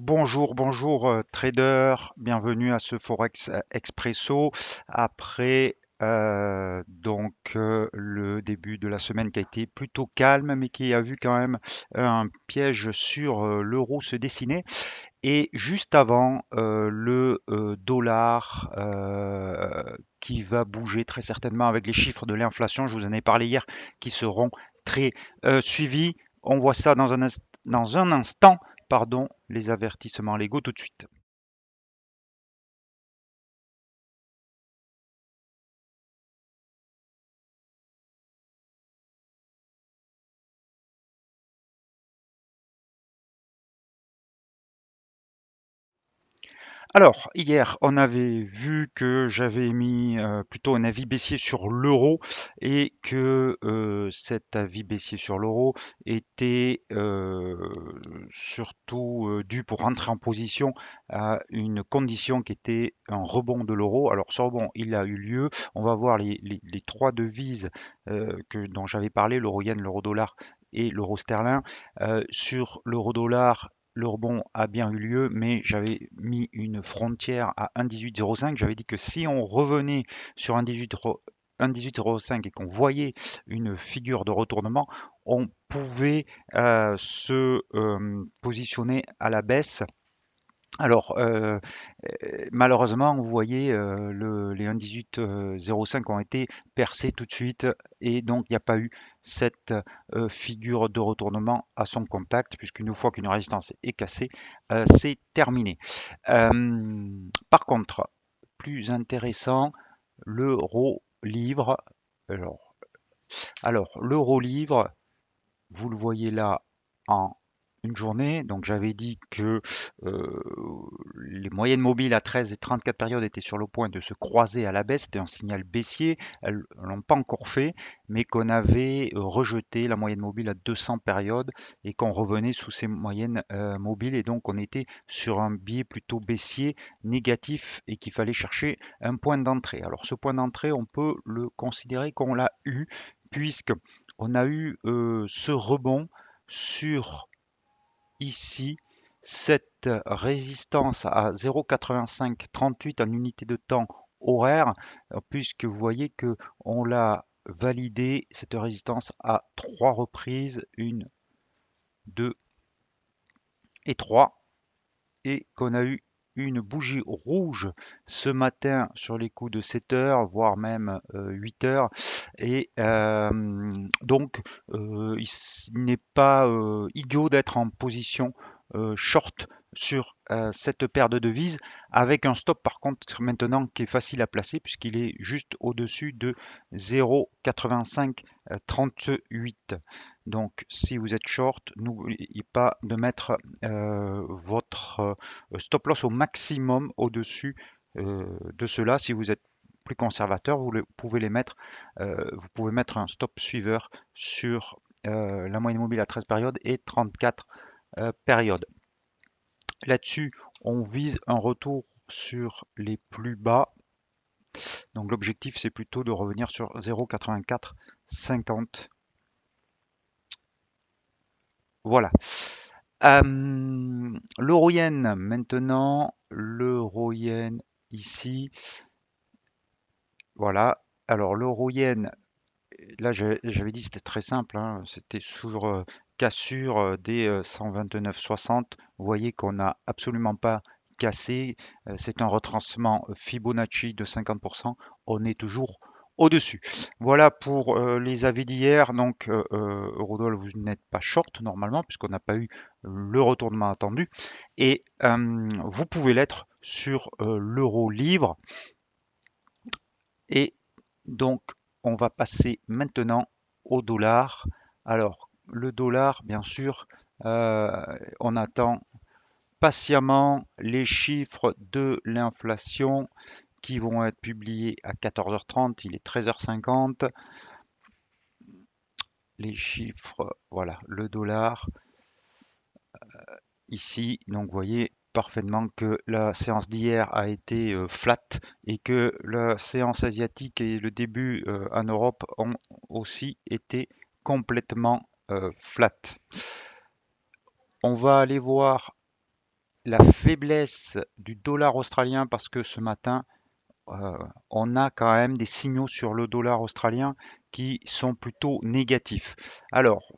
Bonjour, bonjour trader, bienvenue à ce Forex Expresso après le début de la semaine qui a été plutôt calme mais qui a vu quand même un piège sur l'euro se dessiner et juste avant le dollar qui va bouger très certainement avec les chiffres de l'inflation, je vous en ai parlé hier, qui seront très suivis. On voit ça dans un instant, pardon, les avertissements légaux tout de suite. Alors, hier, on avait vu que j'avais mis plutôt un avis baissier sur l'euro et que cet avis baissier sur l'euro était surtout dû pour rentrer en position à une condition qui était un rebond de l'euro. Alors, ce rebond, il a eu lieu. On va voir les trois devises dont j'avais parlé, l'euro-yen, l'euro-dollar et l'euro-sterling. Sur l'euro-dollar, le rebond a bien eu lieu, mais j'avais mis une frontière à 1,1805. J'avais dit que si on revenait sur 1,1805 et qu'on voyait une figure de retournement, on pouvait se positionner à la baisse. Alors, malheureusement, vous voyez, les 1,1805 ont été percés tout de suite et donc il n'y a pas eu cette figure de retournement à son contact, puisqu'une fois qu'une résistance est cassée, c'est terminé. Par contre, plus intéressant, l'euro-livre. Alors, alors l'euro-livre, vous le voyez là en une journée. Donc j'avais dit que euh, les moyennes mobiles à 13 et 34 périodes étaient sur le point de se croiser à la baisse. C'était un signal baissier. Elles ne l'ont pas encore fait, mais qu'on avait rejeté la moyenne mobile à 200 périodes et qu'on revenait sous ces moyennes mobiles. Et donc on était sur un biais plutôt baissier, négatif, et qu'il fallait chercher un point d'entrée. Alors ce point d'entrée, on peut le considérer qu'on l'a eu, puisque on a eu ce rebond sur ici cette résistance à 0,8538 en unité de temps horaire, puisque vous voyez que on l'a validé cette résistance à trois reprises, une, deux et trois, et qu'on a eu une bougie rouge ce matin sur les coups de 7 heures, voire même 8 heures. Et donc, il n'est pas idiot d'être en position short sur cette paire de devises, avec un stop par contre maintenant qui est facile à placer puisqu'il est juste au-dessus de 0,8538. Donc si vous êtes short, n'oubliez pas de mettre votre stop loss au maximum au-dessus de cela. Si vous êtes plus conservateur, pouvez les mettre, vous pouvez mettre un stop suiveur sur la moyenne mobile à 13 périodes et 34 périodes. Là-dessus, on vise un retour sur les plus bas. Donc l'objectif, c'est plutôt de revenir sur 0,8450. Voilà. L'euro-yen maintenant, l'euro-yen ici, voilà. Alors l'euro-yen, là j'avais dit c'était très simple, hein, c'était sur cassure des 129,60. Vous voyez qu'on n'a absolument pas cassé, c'est un retracement Fibonacci de 50%, on est toujours au-dessus. Voilà pour les avis d'hier. Donc Eurodollar, vous n'êtes pas short normalement puisqu'on n'a pas eu le retournement attendu et vous pouvez l'être sur l'euro livre. Et donc, on va passer maintenant au dollar. Alors, le dollar, bien sûr, on attend patiemment les chiffres de l'inflation qui vont être publiés à 14h30. Il est 13h50. Les chiffres, voilà, le dollar ici. Donc, vous voyez parfaitement que la séance d'hier a été flat et que la séance asiatique et le début en Europe ont aussi été complètement flat. On va aller voir la faiblesse du dollar australien parce que ce matin, euh, on a quand même des signaux sur le dollar australien qui sont plutôt négatifs. Alors,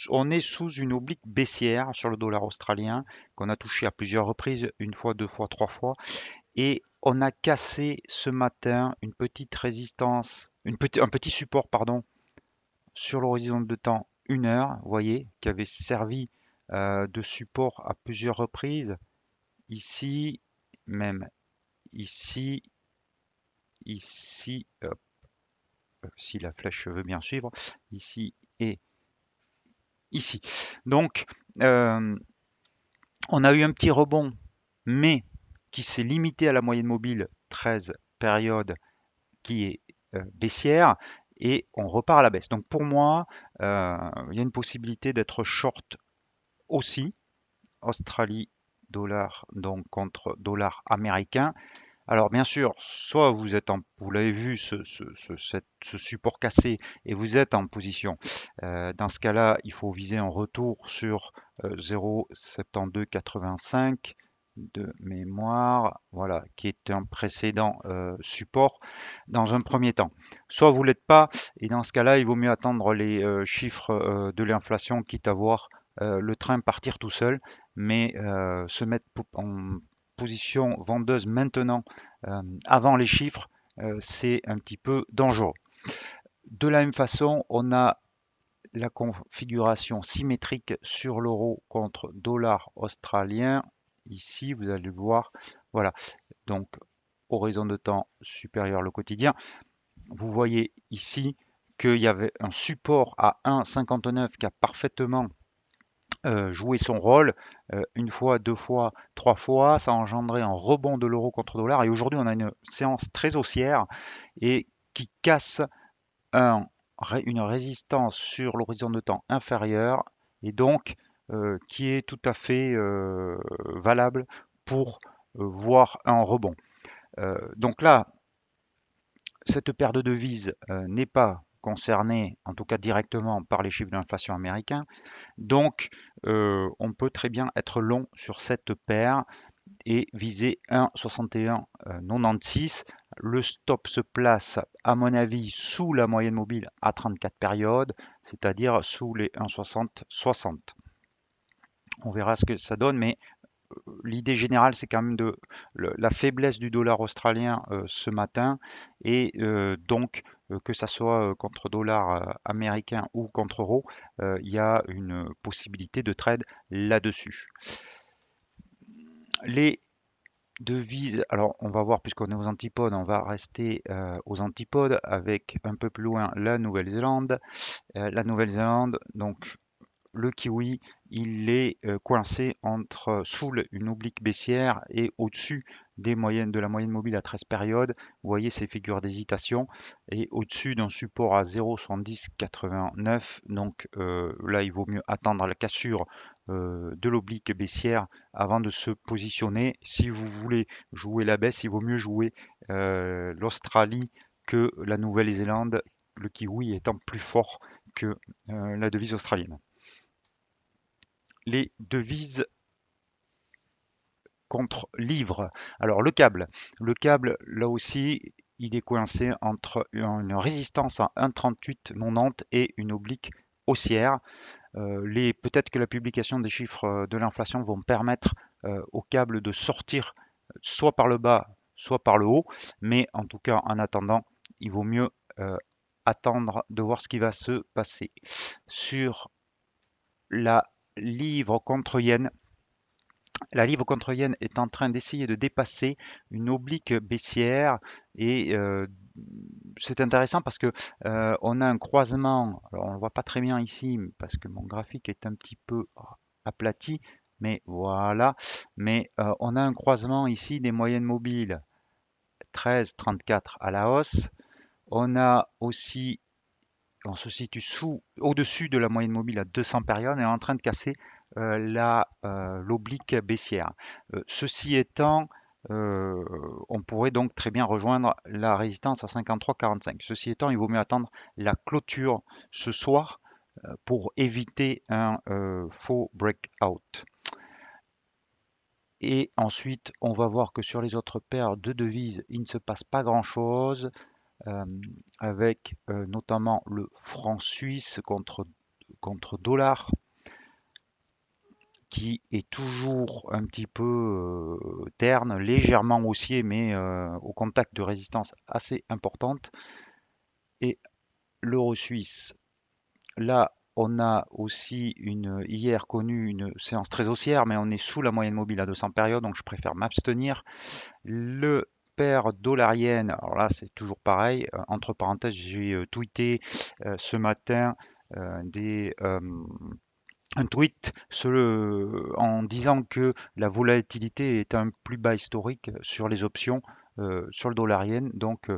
on est sous une oblique baissière sur le dollar australien qu'on a touché à plusieurs reprises, une fois, deux fois, trois fois, et on a cassé ce matin une petite résistance, un petit support, pardon, sur l'horizon de temps 1 heure, vous voyez, qui avait servi de support à plusieurs reprises, ici, même ici, ici, si la flèche veut bien suivre, ici et ici. Donc, euh, on a eu un petit rebond, mais qui s'est limité à la moyenne mobile 13 période qui est baissière, et on repart à la baisse. Donc pour moi, il y a une possibilité d'être short aussi, Australie, dollar, donc contre dollar américain. Alors bien sûr, soit vous l'avez vu, ce support cassé, et vous êtes en position. Dans ce cas-là, il faut viser un retour sur 0,7285 de mémoire, voilà, qui est un précédent support dans un premier temps. Soit vous l'êtes pas, et dans ce cas-là, il vaut mieux attendre les chiffres de l'inflation, quitte à voir le train partir tout seul, mais se mettre en position vendeuse maintenant, avant les chiffres, c'est un petit peu dangereux. De la même façon, on a la configuration symétrique sur l'euro contre dollar australien. Ici, vous allez voir, voilà, donc horizon de temps supérieur le quotidien. Vous voyez ici qu'il y avait un support à 1,59 qui a parfaitement joué son rôle une fois, deux fois, trois fois. Ça a engendré un rebond de l'euro contre dollar. Et aujourd'hui, on a une séance très haussière et qui casse un, une résistance sur l'horizon de temps inférieur, et donc qui est tout à fait valable pour voir un rebond. Donc là, cette paire de devises n'est pas concernée, en tout cas directement, par les chiffres d'inflation américains. Donc, on peut très bien être long sur cette paire et viser 1,6196. Le stop se place, à mon avis, sous la moyenne mobile à 34 périodes, c'est-à-dire sous les 1,6060. On verra ce que ça donne, mais l'idée générale, c'est quand même la faiblesse du dollar australien ce matin, et donc que ça soit contre dollar américain ou contre euro, il y a une possibilité de trade là-dessus. Les devises, alors on va voir, puisqu'on est aux antipodes, on va rester aux antipodes avec un peu plus loin la Nouvelle-Zélande. La Nouvelle-Zélande, donc le kiwi, il est coincé sous une oblique baissière et au-dessus de la moyenne mobile à 13 périodes. Vous voyez ces figures d'hésitation, et au-dessus d'un support à 0,7089. Donc là, il vaut mieux attendre la cassure de l'oblique baissière avant de se positionner. Si vous voulez jouer la baisse, il vaut mieux jouer l'Australie que la Nouvelle-Zélande, le kiwi étant plus fort que la devise australienne. Les devises contre livres. Alors le câble là aussi, il est coincé entre une résistance à 1,3890 et une oblique haussière. Peut-être que la publication des chiffres de l'inflation vont permettre au câble de sortir soit par le bas, soit par le haut, mais en tout cas, en attendant, il vaut mieux attendre de voir ce qui va se passer. Sur la livre contre yen, la livre contre yen est en train d'essayer de dépasser une oblique baissière, et c'est intéressant parce que on a un croisement. Alors on ne le voit pas très bien ici parce que mon graphique est un petit peu aplati, mais voilà. Mais on a un croisement ici des moyennes mobiles 13,34 à la hausse. On a aussi On se situe au-dessus de la moyenne mobile à 200 périodes et est en train de casser l'oblique baissière. Ceci étant, on pourrait donc très bien rejoindre la résistance à 53,45. Ceci étant, il vaut mieux attendre la clôture ce soir pour éviter un faux breakout. Et ensuite, on va voir que sur les autres paires de devises, il ne se passe pas grand-chose, euh, avec notamment le franc suisse contre dollar, qui est toujours un petit peu terne, légèrement haussier, mais au contact de résistance assez importante. Et l'euro suisse, là, on a aussi hier connu une séance très haussière, mais on est sous la moyenne mobile à 200 périodes, donc je préfère m'abstenir. Le paire dollar-yen, alors là c'est toujours pareil. Entre parenthèses, j'ai tweeté ce matin des, un tweet en disant que la volatilité est un plus bas historique sur les options sur le dollar yen. Donc,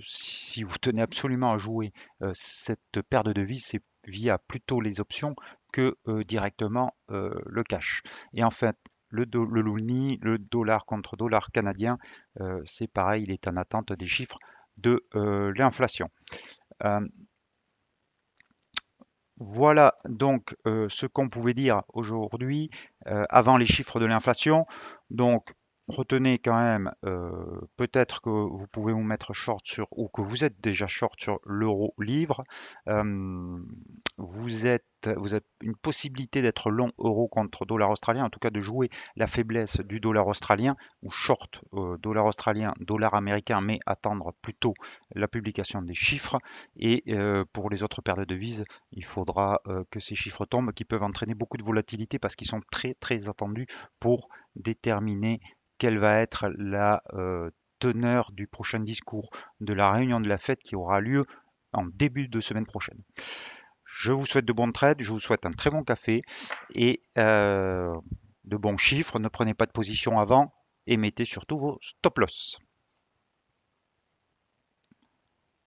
si vous tenez absolument à jouer cette paire de devises, c'est via plutôt les options que directement le cash. Et en fait, le loonie, le dollar contre dollar canadien, c'est pareil, il est en attente des chiffres de l'inflation. Euh, Voilà donc ce qu'on pouvait dire aujourd'hui avant les chiffres de l'inflation. Donc retenez quand même, peut-être que vous pouvez vous mettre short sur, ou que vous êtes déjà short sur l'euro livre. Euh, vous avez une possibilité d'être long euro contre dollar australien, en tout cas de jouer la faiblesse du dollar australien ou short dollar australien, dollar américain, mais attendre plutôt la publication des chiffres. Et pour les autres paires de devises, il faudra que ces chiffres tombent, qui peuvent entraîner beaucoup de volatilité parce qu'ils sont très très attendus pour déterminer quelle va être la teneur du prochain discours de la réunion de la Fed qui aura lieu en début de semaine prochaine. Je vous souhaite de bons trades, je vous souhaite un très bon café et de bons chiffres. Ne prenez pas de position avant et mettez surtout vos stop loss.